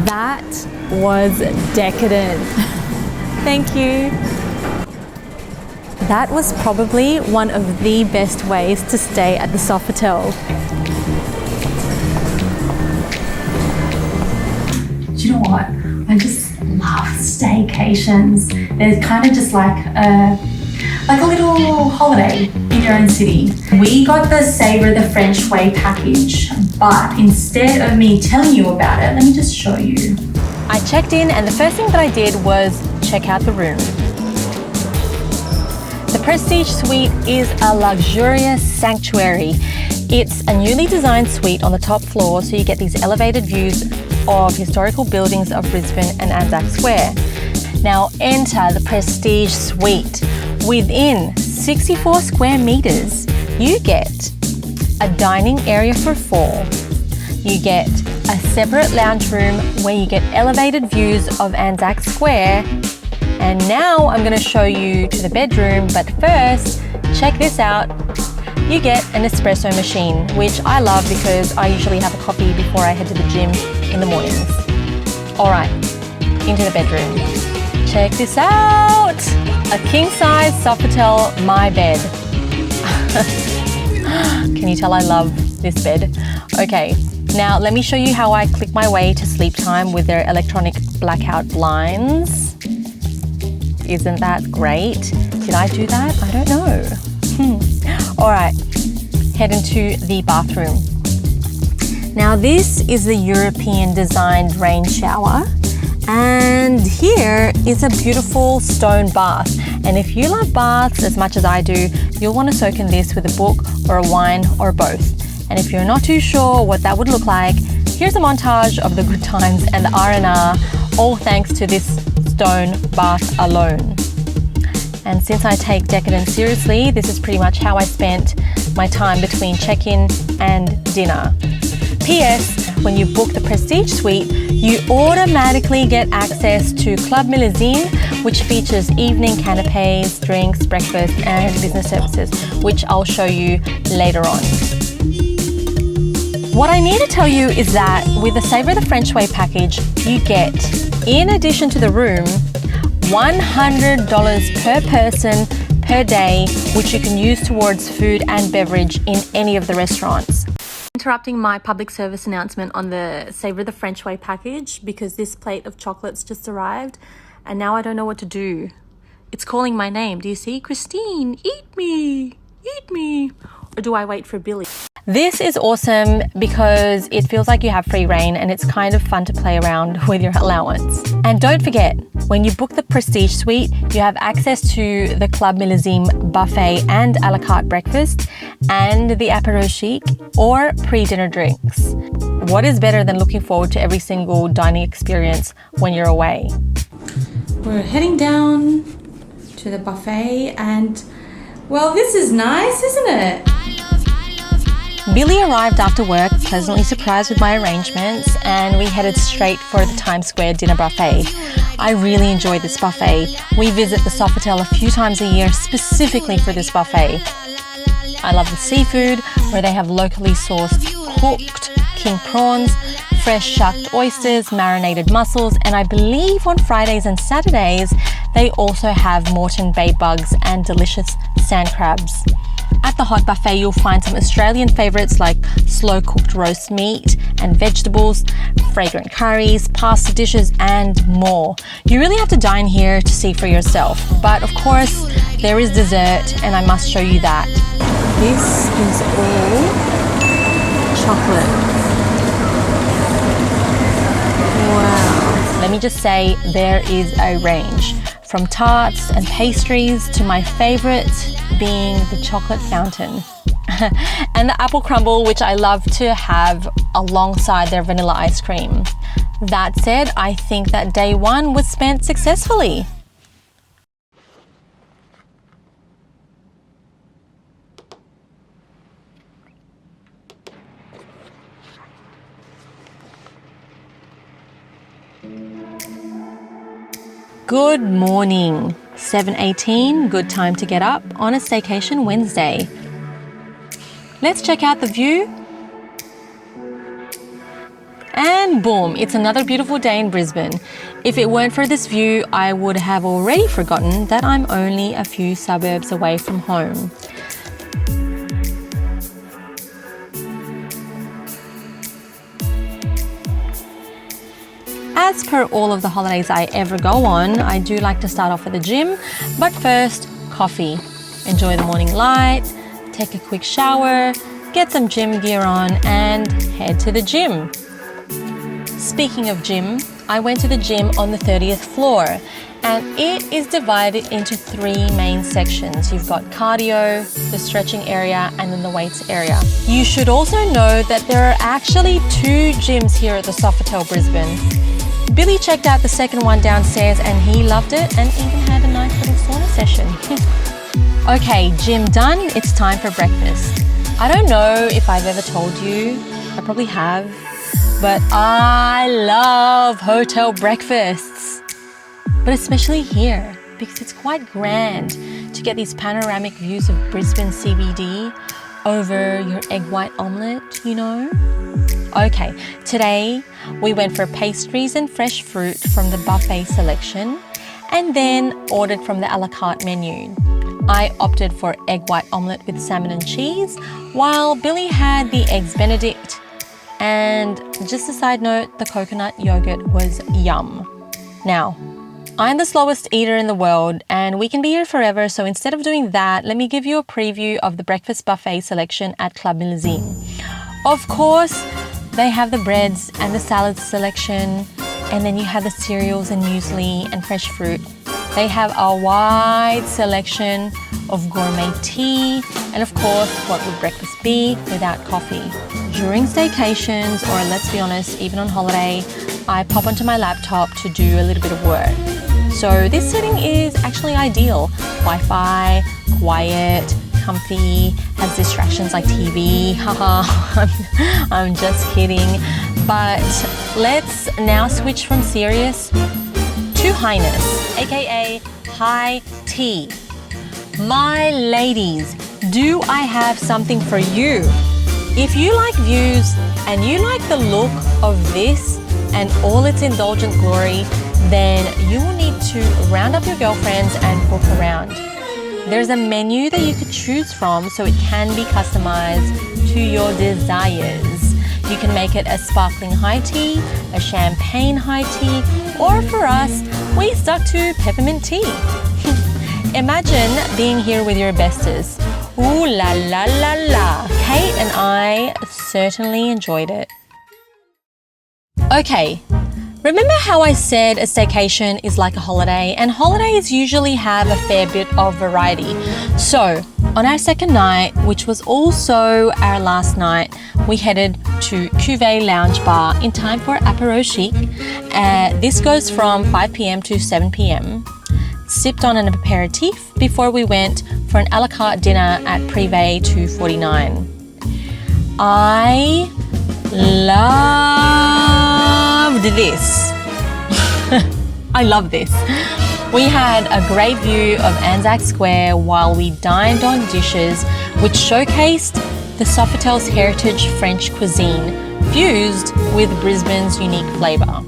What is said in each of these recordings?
That was decadent. Thank you. That was probably one of the best ways to stay at the Sofitel. Do you know what? I just love staycations. They're kind of just like a little holiday in your own city. We got the Savor the French Way package, but instead of me telling you about it, let me just show you. I checked in and the first thing that I did was check out the room. The Prestige Suite is a luxurious sanctuary. It's a newly designed suite on the top floor, so you get these elevated views of historical buildings of Brisbane and Anzac Square. Now enter the Prestige Suite. Within 64 square meters, you get a dining area for 4. You get a separate lounge room where you get elevated views of Anzac Square. And now I'm going to show you to the bedroom, but first, check this out. You get an espresso machine, which I love because I usually have a coffee before I head to the gym in the mornings. All right, into the bedroom. Check this out. A king-size Sofitel My Bed. Can you tell I love this bed? Okay, now let me show you how I click my way to sleep time with their electronic blackout blinds. Isn't that great? Did I do that? I don't know. All right, head into the bathroom. Now this is the European designed rain shower. And here is a beautiful stone bath. And if you love baths as much as I do, you'll want to soak in this with a book or a wine or both. And if you're not too sure what that would look like, here's a montage of the good times and the R&R, all thanks to this stone bath alone. And since I take decadence seriously, this is pretty much how I spent my time between check-in and dinner. P.S. When you book the Prestige Suite, you automatically get access to Club Millésine, which features evening canapes, drinks, breakfast, and business services, which I'll show you later on. What I need to tell you is that with the Savor the French Way package, you get, in addition to the room, $100 per person per day, which you can use towards food and beverage in any of the restaurants. Interrupting my public service announcement on the Savor the French Way package because this plate of chocolates just arrived and now I don't know what to do. It's calling my name. Do you see? Christine, eat me, eat me. Or do I wait for Billy? This is awesome because it feels like you have free reign and it's kind of fun to play around with your allowance. And don't forget, when you book the Prestige Suite, you have access to the Club Millésine buffet and a la carte breakfast and the apéro chic or pre-dinner drinks. What is better than looking forward to every single dining experience when you're away? We're heading down to the buffet and, well, this is nice, isn't it? Billy arrived after work, pleasantly surprised with my arrangements, and we headed straight for the Times Square dinner buffet. I really enjoyed this buffet. We visit the Sofitel a few times a year specifically for this buffet. I love the seafood, where they have locally sourced cooked king prawns, fresh shucked oysters, marinated mussels, and I believe on Fridays and Saturdays, they also have Moreton bay bugs and delicious sand crabs. At the hot buffet, you'll find some Australian favourites like slow-cooked roast meat and vegetables, fragrant curries, pasta dishes, and more. You really have to dine here to see for yourself. But of course, there is dessert, and I must show you that. This is all chocolate. Wow. Let me just say, there is a range. From tarts and pastries to my favourite being the chocolate fountain and the apple crumble, which I love to have alongside their vanilla ice cream. That said, I think that day one was spent successfully. Good morning. 7:18, good time to get up on a Staycation Wednesday. Let's check out the view. And And boom, it's another beautiful day in Brisbane. If it weren't for this view, I would have already forgotten that I'm only a few suburbs away from home. As per all of the holidays I ever go on, I do like to start off at the gym, but first, coffee. Enjoy the morning light, take a quick shower, get some gym gear on, and head to the gym. Speaking of gym, I went to the gym on the 30th floor, and it is divided into 3 main sections. You've got cardio, the stretching area, and then the weights area. You should also know that there are actually 2 gyms here at the Sofitel Brisbane. Billy checked out the second one downstairs and he loved it and even had a nice little sauna session. Okay, gym done, it's time for breakfast. I don't know if I've ever told you, I probably have, but I love hotel breakfasts. But especially here, because it's quite grand to get these panoramic views of Brisbane CBD over your egg white omelette, you know? Okay, today we went for pastries and fresh fruit from the buffet selection and then ordered from the a la carte menu. I opted for egg white omelette with salmon and cheese, while Billy had the eggs Benedict. And just a side note, the coconut yogurt was yum. Now, I'm the slowest eater in the world and we can be here forever, so instead of doing that, let me give you a preview of the breakfast buffet selection at Club Millesine. Of course, they have the breads and the salads selection, and then you have the cereals and muesli and fresh fruit. They have a wide selection of gourmet tea, and of course, what would breakfast be without coffee? During staycations, or let's be honest, even on holiday, I pop onto my laptop to do a little bit of work. So this setting is actually ideal. Wi-Fi, quiet, comfy, has distractions like TV. Haha, I'm just kidding. But let's now switch from serious to highness, aka high tea. My ladies, do I have something for you? If you like views and you like the look of this and all its indulgent glory, then you will need to round up your girlfriends and walk around. There's a menu that you could choose from so it can be customized to your desires. You can make it a sparkling high tea, a champagne high tea, or for us, we stuck to peppermint tea. Imagine being here with your besties. Ooh la la la la. Kate and I certainly enjoyed it. Okay, remember how I said a staycation is like a holiday, and holidays usually have a fair bit of variety. So, on our second night, which was also our last night, we headed to Cuvée Lounge Bar in time for apéro chic. This goes from 5 p.m. to 7 p.m. Sipped on an aperitif before we went for an a la carte dinner at Prive 249. I loved this. I love this. We had a great view of Anzac Square while we dined on dishes which showcased the Sofitel's heritage French cuisine fused with Brisbane's unique flavour.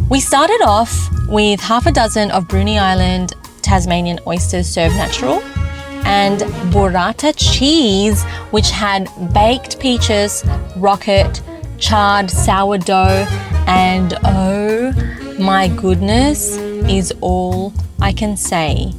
We started off with half a dozen of Bruny Island Tasmanian oysters served natural, and burrata cheese, which had baked peaches, rocket, charred sourdough, and oh my goodness, is all I can say.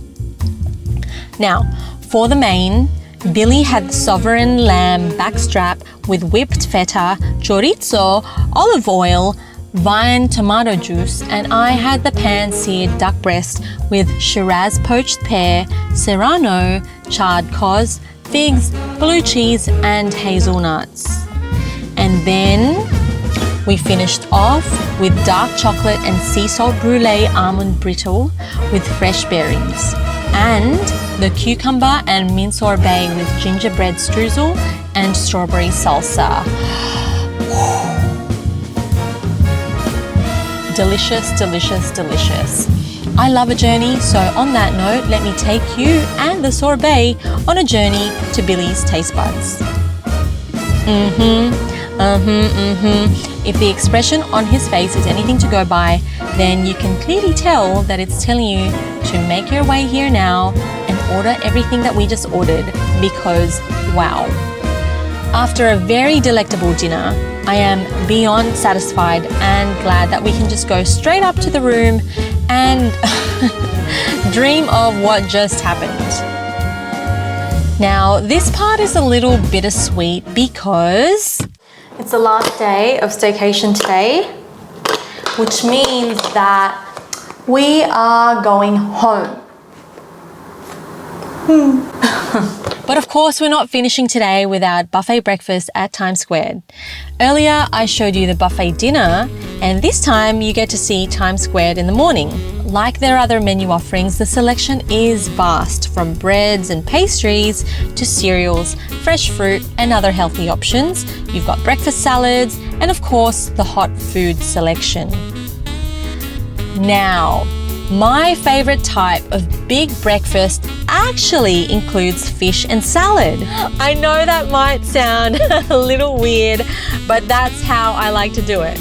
Now, for the main, Billy had sovereign lamb backstrap with whipped feta, chorizo, olive oil, vine tomato juice, and I had the pan-seared duck breast with Shiraz poached pear, serrano, charred cos, figs, blue cheese, and hazelnuts. And then we finished off with dark chocolate and sea salt brulee almond brittle with fresh berries, and the cucumber and mint sorbet with gingerbread streusel and strawberry salsa. Delicious, delicious, delicious. I love a journey, so on that note, let me take you and the sorbet on a journey to Billy's taste buds. If the expression on his face is anything to go by, then you can clearly tell that it's telling you to make your way here now and order everything that we just ordered, because wow. After a very delectable dinner, I am beyond satisfied and glad that we can just go straight up to the room and dream of what just happened. Now, this part is a little bittersweet because it's the last day of staycation today, which means that we are going home. But of course, we're not finishing today without buffet breakfast at Times Square. Earlier, I showed you the buffet dinner, and this time you get to see Times Square in the morning. Like their other menu offerings, the selection is vast, from breads and pastries to cereals, fresh fruit and other healthy options. You've got breakfast salads and of course the hot food selection. Now, my favorite type of big breakfast actually includes fish and salad. I know that might sound a little weird, but that's how I like to do it.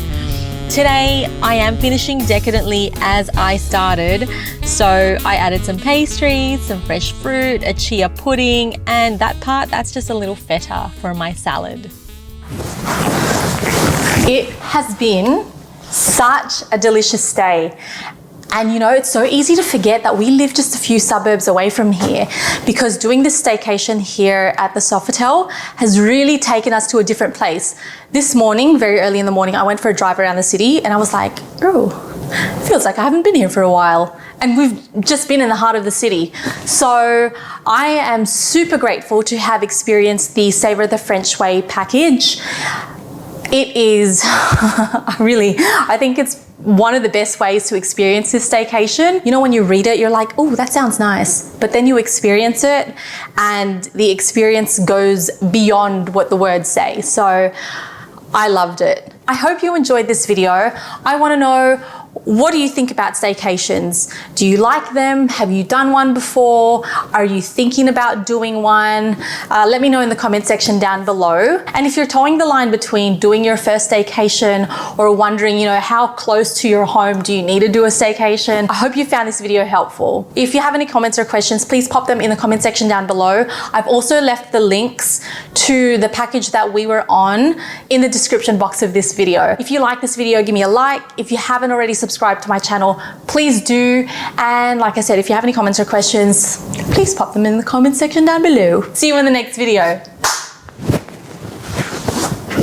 Today, I am finishing decadently as I started, so I added some pastries, some fresh fruit, a chia pudding, and that part, that's just a little feta for my salad. It has been such a delicious stay. And you know, it's so easy to forget that we live just a few suburbs away from here, because doing this staycation here at the Sofitel has really taken us to a different place. This morning, very early in the morning, I went for a drive around the city and I was like, oh, feels like I haven't been here for a while. And we've just been in the heart of the city. So I am super grateful to have experienced the Savor the French Way package. It is I think it's one of the best ways to experience this staycation. You know, when you read it, you're like, oh, that sounds nice. But then you experience it and the experience goes beyond what the words say. So I loved it. I hope you enjoyed this video. I want to know, what do you think about staycations? Do you like them? Have you done one before? Are you thinking about doing one? Let me know in the comment section down below. And if you're towing the line between doing your first staycation or wondering, you know, how close to your home do you need to do a staycation? I hope you found this video helpful. If you have any comments or questions, please pop them in the comment section down below. I've also left the links to the package that we were on in the description box of this video. If you like this video, give me a like. If you haven't already subscribe to my channel, please do. And like I said, if you have any comments or questions, please pop them in the comment section down below. See you in the next video.